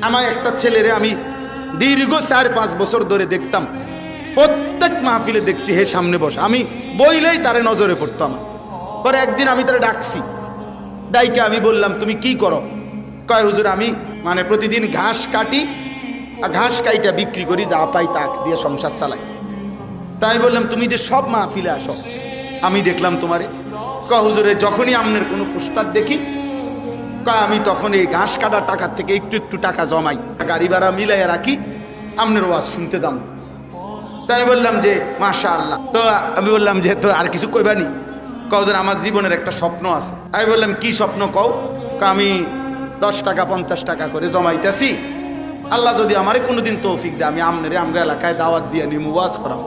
আমার একটা ছেলেরে আমি দীর্ঘ 4-5 বছর ধরে দেখতাম, প্রত্যেক মাহফিলে দেখছি হে সামনে বসে, আমি বইলেই তারে নজরে পড়তাম। পরে একদিন আমি তারে ডাকছি, ডাইকে আমি বললাম তুমি কি করো? কয় হুজুর আমি মানে প্রতিদিন ঘাস কাটি, আর ঘাস কাইটা বিক্রি করি, যা পাই তাক দিয়ে সংসার চালাই। তাই বললাম তুমি যে সব মাহফিলে আসো, আমি দেখলাম তোমারে। কয় হুজুরে যখনই আপনার কোনো পোস্টার দেখি, কয় আমি তখন এই ঘাস কাটার টাকার থেকে একটু একটু টাকা জমাই, গাড়ি ভাড়া মিলাইয়া রাখি, আপনার ওয়াজ শুনতে যাম। তাই বললাম যে মাশাআল্লাহ। তো আমি বললাম যে তো আর কিছু কইবানি? কও যে আমার জীবনের একটা স্বপ্ন আছে। আমি বললাম কি স্বপ্ন কও? আমি 10 টাকা 50 টাকা করে জমাইতেছি, আল্লাহ যদি আমারে কোনোদিন তৌফিক দেয় আমি আমনেরে আমগা এলাকায় দাওয়াত দিয়ে নিয়ে ওয়াজ করাম।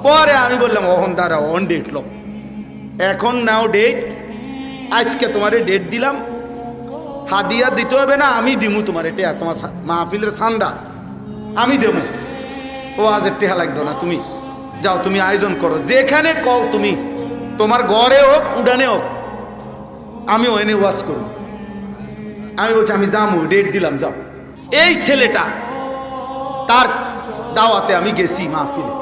পরে আমি বললাম ওহন দাঁড়া, অন ডেট লো, এখন নাও ডেট, আজকে তোমারে ডেট দিলাম, হাদিয়া দিতে হবে না, আমি দিমু তোমার, এটা আছে আমার মাহফিলের সান্দা, আমি দেবো। ও আজের টেহা লাগতো না, তুমি যাও, তুমি আয়োজন করো, যেখানে কও তুমি, তোমার ঘরে হোক উড়ানে হোক, আমি ওখানে ওয়াজ করব। আমি বলছি আমি যাবো, ডেট দিলাম, যাও। এই ছেলেটা তার দাওয়াতে আমি গেছি মাহফিলে,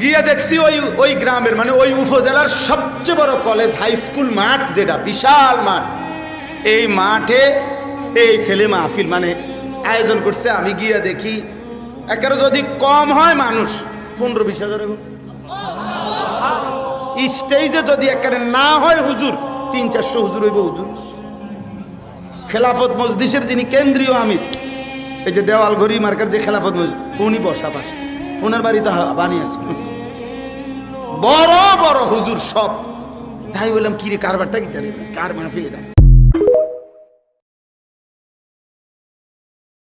গিয়ে দেখছি ওই গ্রামের মানে ওই উপজেলার সবচেয়ে বড় কলেজ হাই স্কুল মাঠ, যেটা বিশাল মাঠ, এই মাঠে এই ছেলে মাহফিল মানে আয়োজন করছে। আমি গিয়ে দেখি একেবারে যদি কম হয় মানুষ 15-20 হাজার, স্টেজে যদি একেবারে না হয় হুজুর 300-400 হুজুর হইব। হুজুর খেলাফত মজলিসের যিনি কেন্দ্রীয় আমির, এই যে দেওয়াল ঘড়ি মার্কার যে খেলাফত মজলিস, উনি বসা পাশে, ওনার বাড়িতে বানিয়েছে বড় বড় হুজুর সব। তাই বললাম কিরে কারবারটা কি, তার কার মাহফিল এটা?